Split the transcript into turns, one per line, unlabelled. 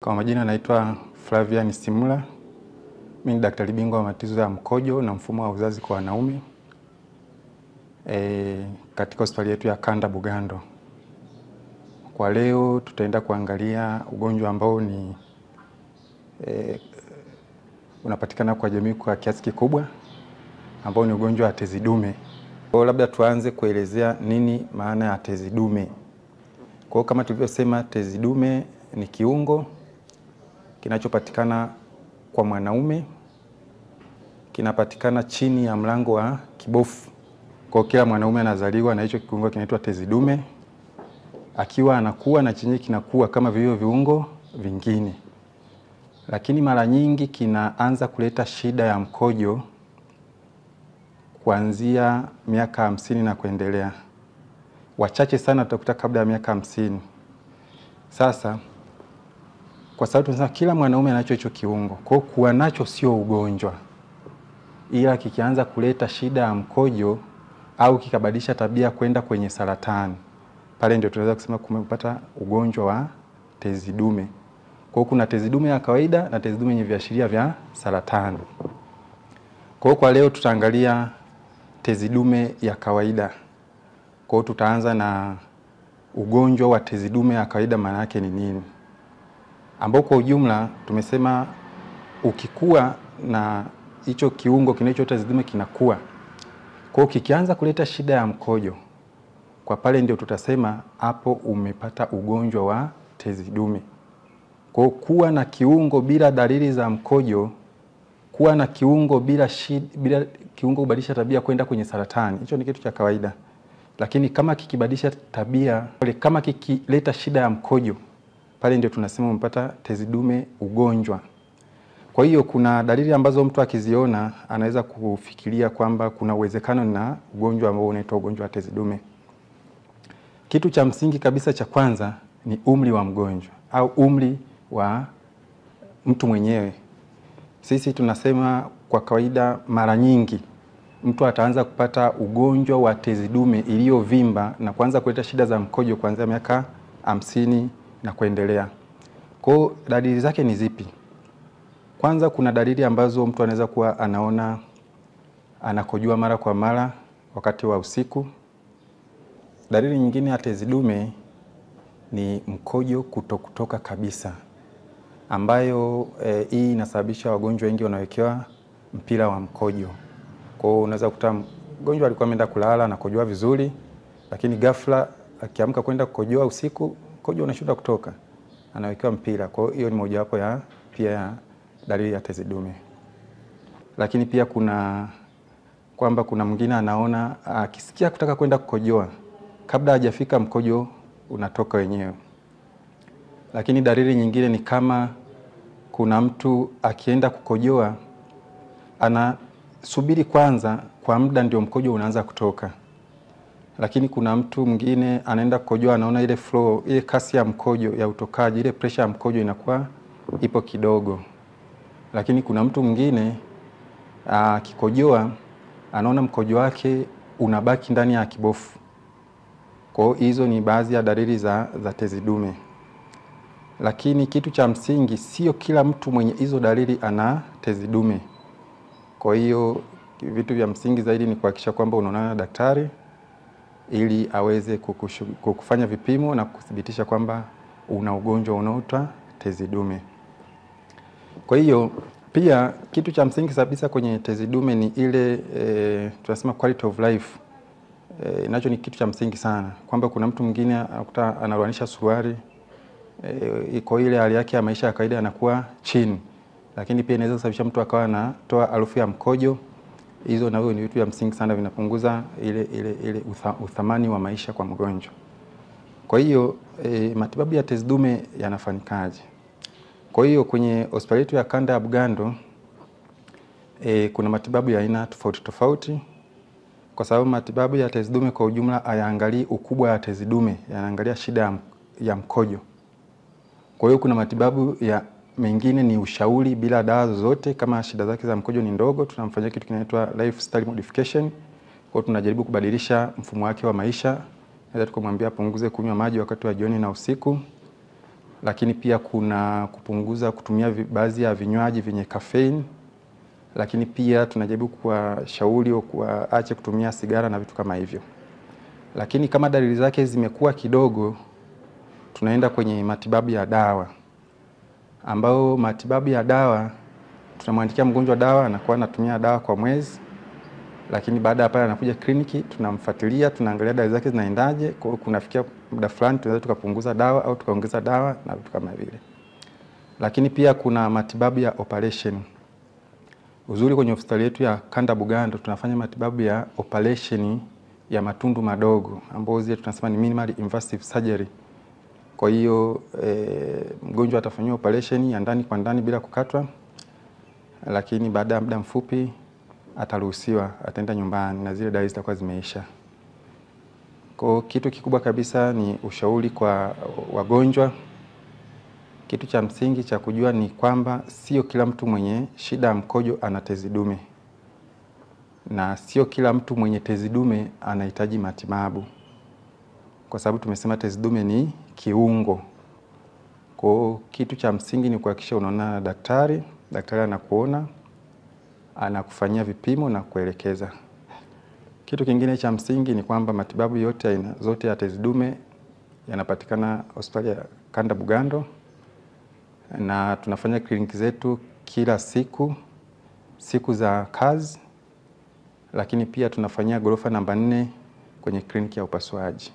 Kwa majina naitwa Flavian Simula. Mimi ni daktari bingwa wa matatizo ya mkojo na mfumo wa uzazi kwa wanaume katika hospitali yetu ya Kanda Bugando. Kwa leo tutaenda kuangalia ugonjwa ambao ni unapatikana kwa jamii kwa kiasi kikubwa, ambao ni ugonjwa wa tezi dume. Kwa labda tuanze kuelezea nini maana ya tezi dume. Kwa kama tulivyosema, tezi dume ni kiungo kinachopatikana kwa mwanaume, kinapatikana chini ya mlango wa kibofu. Kwa kila mwanaume anazaliwa na hicho kiungo kinaitwa tezi dume. Akiwa anakuwa na chenye kinakuwa kama vile viungo vingine. Lakini mara nyingi kinaanza kuleta shida ya mkojo kuanzia miaka 50 na kuendelea. Wachache sana utakuta kabla ya miaka 50. Sasa kwa sababu tunasema kila mwanaume anacho hicho kiungo, kwa kuwa nacho sio ugonjwa. Ila kikianza kuleta shida ya mkojo au kikabadilisha tabia kwenda kwenye saratani, pale ndio tunaweza kusema kumepata ugonjwa wa tezi dume. Kwa kuna tezi dume ya kawaida na tezi dume yenye viashiria vya saratani. Kwa leo tutaangalia tezi dume ya kawaida. Kwa tutaanza na ugonjwa wa tezi dume ya kawaida, maana yake ni nini? Ambao kwa ujumla tumesema ukikua na hicho kiungo kinachoitwa tezi dume kinakuwa. Kwa kikianza kuleta shida ya mkojo, kwa pale ndio tutasema hapo umepata ugonjwa wa tezi dume. Kwa kuwa na kiungo bila dalili za mkojo, kuwa na kiungo bila kiungo kubadilisha tabia kwenda kwenye saratani, hicho ni kitu cha kawaida. Lakini kama kikibadilisha tabia, kama kikileta shida ya mkojo, pale ndio tunasema umepata tezi dume ugonjwa. Kwa hiyo kuna dalili ambazo mtu akiziona anaweza kufikiria kwamba kuna uwezekano na ugonjwa ambao unaitwa ugonjwa wa tezi dume. Kitu cha msingi kabisa cha kwanza ni umri wa mgonjwa au umri wa mtu mwenyewe. Sisi tunasema kwa kawaida mara nyingi mtu ataanza kupata ugonjwa wa tezi dume iliyovimba na kuanza kuleta shida za mkojo kuanzia miaka 50 na kuendelea. Kwa dalili zake ni zipi? Kwanza kuna dalili ambazo mtu anaweza kuwa anaona anakojoa mara kwa mara wakati wa usiku. Dalili nyingine ya tezi dume ni mkojo kutoka kabisa, ambayo hii inasababisha wagonjwa wengi wanawekewa mpira wa mkojo. Kwa hiyo unaweza kukuta mgonjwa alikuwa ameenda kulala anakojoa vizuri, lakini ghafla akiamka kwenda kukojoa usiku, mkojo unashuka kutoka, anawekewa mpira. Kwa hiyo ni mojawapo ya pia dalili ya tezi dume. Lakini pia kuna mwingine anaona akisikia kutaka kwenda kukojoa, kabla hajafika mkojo unatoka wenyewe. Lakini dalili nyingine ni kama kuna mtu akienda kukojoa anasubiri kwanza kwa muda ndio mkojo unaanza kutoka. Lakini kuna mtu mwingine anaenda kukojoa anaona ile flow, ile kasi ya mkojo ya utokaji, ile pressure ya mkojo inakuwa ipo kidogo. Lakini kuna mtu mwingine akikojoa anaona mkojo wake unabaki ndani ya kibofu. Kwa hizo ni baadhi ya dalili za tezi dume. Lakini kitu cha msingi, sio kila mtu mwenye hizo dalili ana tezi dume. Kwa hiyo vitu vya msingi zaidi ni kuhakikisha kwamba unaonana na daktari ili aweze kukufanya vipimo na kuthibitisha kwamba una ugonjwa unaoitwa tezi dume. Kwa hiyo pia kitu cha msingi kabisa kwenye tezi dume ni ile tunasema quality of life. Nacho ni kitu cha msingi sana, kwamba kuna mtu mwingine anakuta anaruanisha suruali, iko ile hali yake ya maisha ya kawaida anakuwa chini. Lakini pia inaweza kusababisha mtu akawa anatoa harufu ya mkojo. Hizo navyo ni vitu vya msingi sana, vinapunguza ile uthamani wa maisha kwa mgonjwa. Kwa hiyo matibabu ya tezi dume yanafanyikaje? Kwa hiyo kwenye hospitali yetu ya Kanda ya Bugando kuna matibabu ya aina tofauti tofauti, kwa sababu matibabu ya tezi dume kwa ujumla hayaangalii ukubwa wa tezi dume, yanaangalia shida ya mkojo. Kwa hiyo kuna matibabu ya mengine ni ushauri bila dawa zozote. Kama shida zake za mkojo ni ndogo, tunamfanyia kitu kinaitwa lifestyle modification. Kwa tunajaribu kubadilisha mfumo wake wa maisha. Naweza tukamwambia apunguze kunywa maji wakati wa jioni na usiku. lakini pia kuna kupunguza kutumia baadhi ya vinywaji vyenye caffeine, lakini pia tunajaribu kuwashauri waache kutumia sigara na vitu kama hivyo. Lakini kama dalili zake zimekuwa kidogo, tunaenda kwenye matibabu ya dawa, ambao matibabu ya dawa tunamwandikia mgonjwa dawa, anakuwa anatumia dawa kwa mwezi, lakini baada ya pale anakuja kliniki, tunamfuatilia, tunaangalia dawa zake zinaendaje. Kwa hiyo kunafikia muda fulani tunaweza tukapunguza dawa au tukaongeza dawa na vitu kama vile. Lakini pia kuna matibabu ya operation. Uzuri kwenye hospitali yetu ya Kanda Bugando tunafanya matibabu ya operation ya matundu madogo, ambao zile tunasema ni minimally invasive surgery. Kwa hiyo mgonjwa atafanywa operation ya ndani kwa ndani bila kukatwa, lakini baada ya muda mfupi ataruhusiwa, ataenda nyumbani na zile dalili zitakuwa zimeisha. Kwa kitu kikubwa kabisa ni ushauri kwa wagonjwa. Kitu cha msingi cha kujua ni kwamba sio kila mtu mwenye shida ya mkojo ana tezi dume, na sio kila mtu mwenye tezi dume anahitaji matibabu, kwa sababu tumesema tezi dume ni kiungo. Kwa kitu cha msingi ni kuhakikisha unaona na daktari, daktari anakuona, anakufanyia vipimo na kuelekeza. Kitu kingine cha msingi ni kwamba matibabu yote aina zote ya tezi dume yanapatikana hospitali ya Kanda Bugando, na tunafanya kliniki zetu kila siku za kazi, lakini pia tunafanyia ghorofa namba 4 kwenye kliniki ya upasuaji.